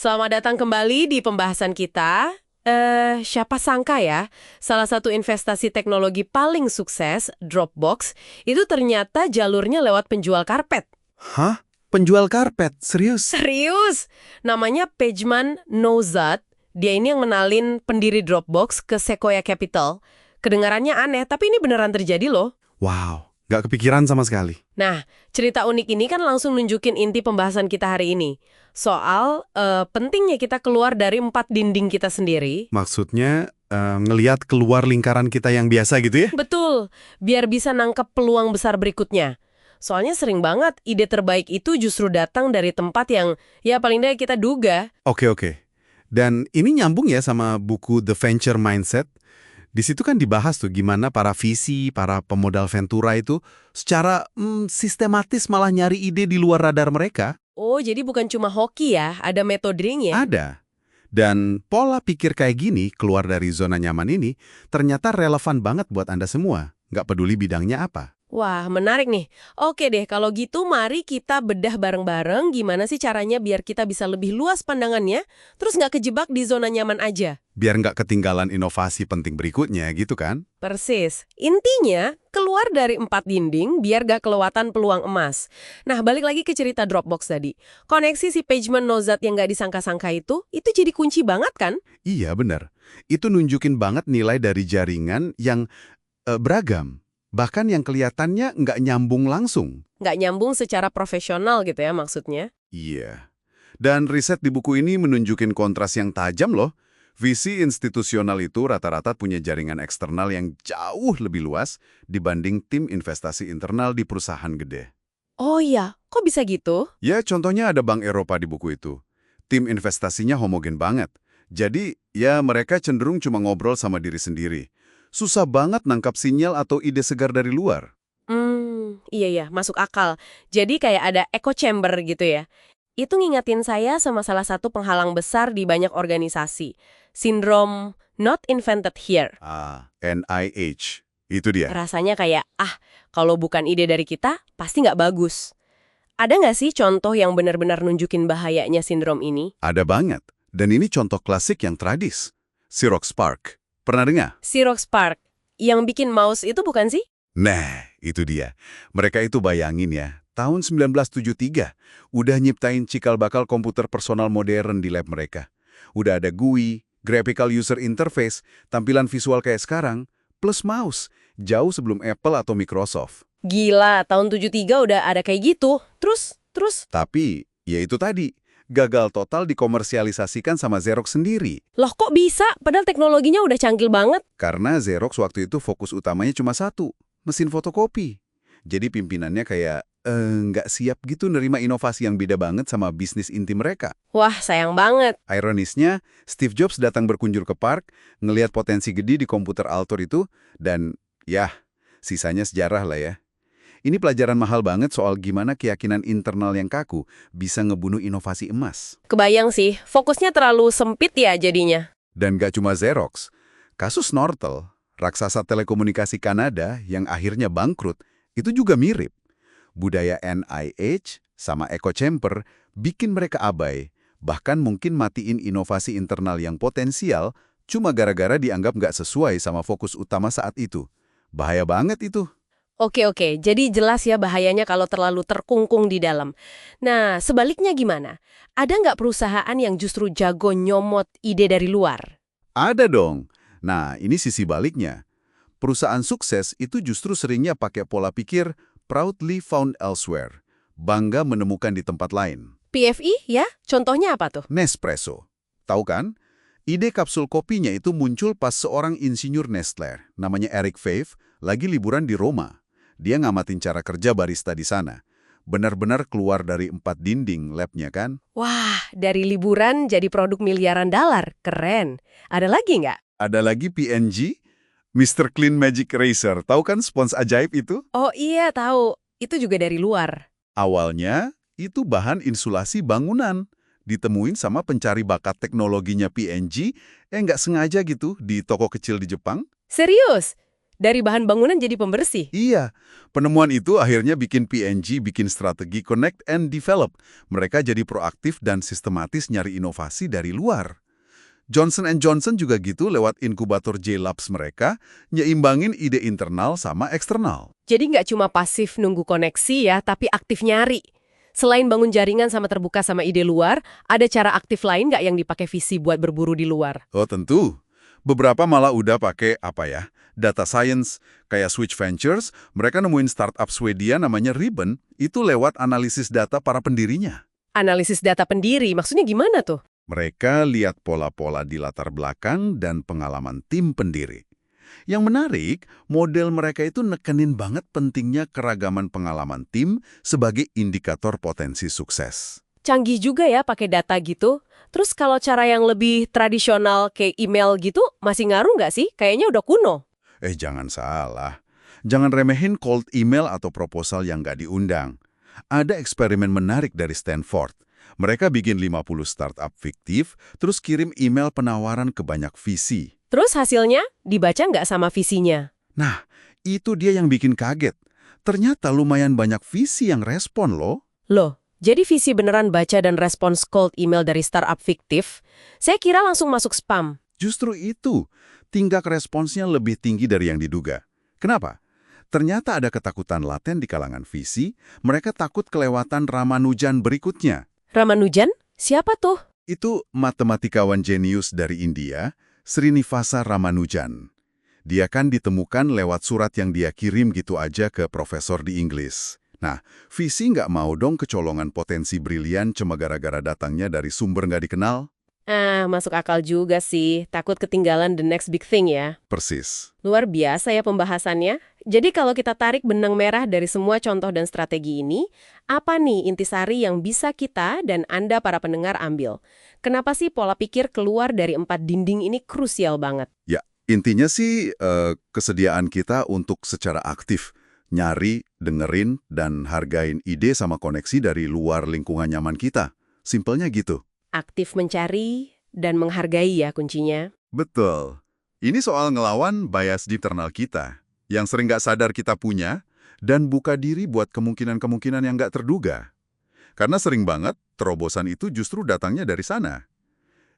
Selamat datang kembali di pembahasan kita. Siapa sangka ya, salah satu investasi teknologi paling sukses, Dropbox, itu ternyata jalurnya lewat penjual karpet. Hah? Penjual karpet? Serius? Serius! Namanya Pejman Nozad. Dia ini yang menalin pendiri Dropbox ke Sequoia Capital. Kedengarannya aneh, tapi ini beneran terjadi loh. Wow, nggak kepikiran sama sekali. Nah, cerita unik ini kan langsung nunjukin inti pembahasan kita hari ini. Soal pentingnya kita keluar dari 4 dinding kita sendiri. Maksudnya, ngelihat keluar lingkaran kita yang biasa gitu ya? Betul, biar bisa nangkep peluang besar berikutnya. Soalnya sering banget ide terbaik itu justru datang dari tempat yang ya paling tidak kita duga. Oke. Dan ini nyambung ya sama buku The Venture Mindset. Di situ kan dibahas tuh gimana para VC, para pemodal Ventura itu secara sistematis malah nyari ide di luar radar mereka. Oh, jadi bukan cuma hoki ya, ada metodenya. Ada. Dan pola pikir kayak gini, keluar dari zona nyaman ini, ternyata relevan banget buat Anda semua. Nggak peduli bidangnya apa. Wah, menarik nih. Oke deh, kalau gitu mari kita bedah bareng-bareng gimana sih caranya biar kita bisa lebih luas pandangannya, terus nggak kejebak di zona nyaman aja. Biar nggak ketinggalan inovasi penting berikutnya gitu kan? Persis. Intinya, keluar dari 4 dinding biar gak kelewatan peluang emas. Nah, balik lagi ke cerita Dropbox tadi. Koneksi si Pejman Nozad yang gak disangka-sangka itu jadi kunci banget kan? Iya benar. Itu nunjukin banget nilai dari jaringan yang beragam. Bahkan yang kelihatannya nggak nyambung langsung. Nggak nyambung secara profesional gitu ya maksudnya. Iya. Dan riset di buku ini menunjukin kontras yang tajam loh. VC institusional itu rata-rata punya jaringan eksternal yang jauh lebih luas dibanding tim investasi internal di perusahaan gede. Oh iya, kok bisa gitu? Ya, contohnya ada Bank Eropa di buku itu. Tim investasinya homogen banget. Jadi, ya mereka cenderung cuma ngobrol sama diri sendiri. Susah banget nangkap sinyal atau ide segar dari luar. Iya, masuk akal. Jadi kayak ada echo chamber gitu ya. Itu ngingetin saya sama salah satu penghalang besar di banyak organisasi. Sindrom not invented here. NIH. Itu dia. Rasanya kayak, kalau bukan ide dari kita, pasti nggak bagus. Ada nggak sih contoh yang benar-benar nunjukin bahayanya sindrom ini? Ada banget. Dan ini contoh klasik yang tradis. Xerox PARC. Pernah dengar? Xerox PARC, yang bikin mouse itu bukan sih? Nah, itu dia. Mereka itu bayangin ya, tahun 1973, udah nyiptain cikal bakal komputer personal modern di lab mereka. Udah ada GUI, Graphical User Interface, tampilan visual kayak sekarang, plus mouse, jauh sebelum Apple atau Microsoft. Gila, tahun 73 udah ada kayak gitu. Terus? Tapi, ya itu tadi, gagal total dikomersialisasikan sama Xerox sendiri. Loh kok bisa? Padahal teknologinya udah canggih banget. Karena Xerox waktu itu fokus utamanya cuma satu, mesin fotokopi. Jadi pimpinannya kayak nggak siap gitu nerima inovasi yang beda banget sama bisnis inti mereka. Wah, sayang banget. Ironisnya, Steve Jobs datang berkunjung ke Park, ngelihat potensi gede di komputer Altor itu, dan ya, sisanya sejarah lah ya. Ini pelajaran mahal banget soal gimana keyakinan internal yang kaku bisa ngebunuh inovasi emas. Kebayang sih, fokusnya terlalu sempit ya jadinya. Dan gak cuma Xerox. Kasus Nortel, raksasa telekomunikasi Kanada yang akhirnya bangkrut, itu juga mirip. Budaya NIH sama echo chamber bikin mereka abai, bahkan mungkin matiin inovasi internal yang potensial cuma gara-gara dianggap nggak sesuai sama fokus utama saat itu. Bahaya banget itu. Oke, jadi jelas ya bahayanya kalau terlalu terkungkung di dalam. Nah, sebaliknya gimana? Ada nggak perusahaan yang justru jago nyomot ide dari luar? Ada dong. Nah, ini sisi baliknya. Perusahaan sukses itu justru seringnya pakai pola pikir proudly found elsewhere. Bangga menemukan di tempat lain. PFI ya? Contohnya apa tuh? Nespresso. Tahu kan? Ide kapsul kopinya itu muncul pas seorang insinyur Nestle, namanya Eric Faith, lagi liburan di Roma. Dia ngamatin cara kerja barista di sana. Benar-benar keluar dari 4 dinding labnya kan? Wah, dari liburan jadi produk miliaran dolar. Keren. Ada lagi nggak? Ada lagi P&G, Mr. Clean Magic Eraser. Tahu kan spons ajaib itu? Oh iya, tahu. Itu juga dari luar. Awalnya, itu bahan insulasi bangunan. Ditemuin sama pencari bakat teknologinya P&G, nggak sengaja gitu di toko kecil di Jepang. Serius? Dari bahan bangunan jadi pembersih. Iya, penemuan itu akhirnya bikin P&G bikin strategi Connect and Develop. Mereka jadi proaktif dan sistematis nyari inovasi dari luar. Johnson Johnson juga gitu lewat inkubator J-Labs mereka, nyeimbangin ide internal sama eksternal. Jadi nggak cuma pasif nunggu koneksi ya, tapi aktif nyari. Selain bangun jaringan sama terbuka sama ide luar, ada cara aktif lain nggak yang dipakai visi buat berburu di luar? Oh tentu. Beberapa malah udah pakai data science. Kayak Switch Ventures, mereka nemuin startup Swedia namanya Ribbon, itu lewat analisis data para pendirinya. Analisis data pendiri, maksudnya gimana tuh? Mereka lihat pola-pola di latar belakang dan pengalaman tim pendiri. Yang menarik, model mereka itu nekenin banget pentingnya keragaman pengalaman tim sebagai indikator potensi sukses. Canggih juga ya pakai data gitu. Terus kalau cara yang lebih tradisional kayak email gitu, masih ngaruh nggak sih? Kayaknya udah kuno. Jangan salah. Jangan remehin cold email atau proposal yang nggak diundang. Ada eksperimen menarik dari Stanford. Mereka bikin 50 startup fiktif, terus kirim email penawaran ke banyak visi. Terus hasilnya dibaca nggak sama visinya? Nah, itu dia yang bikin kaget. Ternyata lumayan banyak visi yang respon loh. Loh, jadi visi beneran baca dan respons cold email dari startup fiktif? Saya kira langsung masuk spam. Justru itu, tingkat responsnya lebih tinggi dari yang diduga. Kenapa? Ternyata ada ketakutan laten di kalangan visi, mereka takut kelewatan Ramanujan berikutnya. Ramanujan? Siapa tuh? Itu matematikawan jenius dari India, Srinivasa Ramanujan. Dia kan ditemukan lewat surat yang dia kirim gitu aja ke profesor di Inggris. Nah, visi nggak mau dong kecolongan potensi brilian cuma gara-gara datangnya dari sumber nggak dikenal? Masuk akal juga sih. Takut ketinggalan the next big thing ya. Persis. Luar biasa ya pembahasannya. Jadi kalau kita tarik benang merah dari semua contoh dan strategi ini, apa nih intisari yang bisa kita dan Anda para pendengar ambil? Kenapa sih pola pikir keluar dari 4 dinding ini krusial banget? Ya, intinya sih kesediaan kita untuk secara aktif nyari, dengerin, dan hargain ide sama koneksi dari luar lingkungan nyaman kita. Simpelnya gitu. Aktif mencari dan menghargai ya kuncinya. Betul. Ini soal ngelawan bias di internal kita, yang sering nggak sadar kita punya, dan buka diri buat kemungkinan-kemungkinan yang nggak terduga. Karena sering banget, terobosan itu justru datangnya dari sana.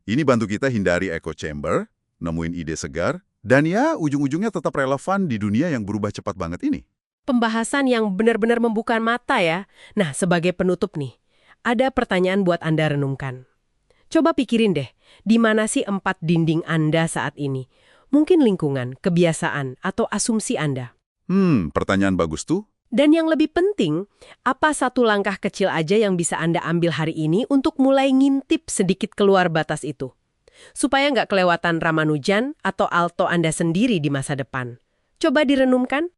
Ini bantu kita hindari echo chamber, nemuin ide segar, dan ya ujung-ujungnya tetap relevan di dunia yang berubah cepat banget ini. Pembahasan yang benar-benar membuka mata ya. Nah, sebagai penutup nih, ada pertanyaan buat Anda renungkan. Coba pikirin deh, di mana sih 4 dinding Anda saat ini? Mungkin lingkungan, kebiasaan, atau asumsi Anda. Pertanyaan bagus tuh. Dan yang lebih penting, apa satu langkah kecil aja yang bisa Anda ambil hari ini untuk mulai ngintip sedikit keluar batas itu? Supaya nggak kelewatan Ramanujan atau alto Anda sendiri di masa depan. Coba direnungkan.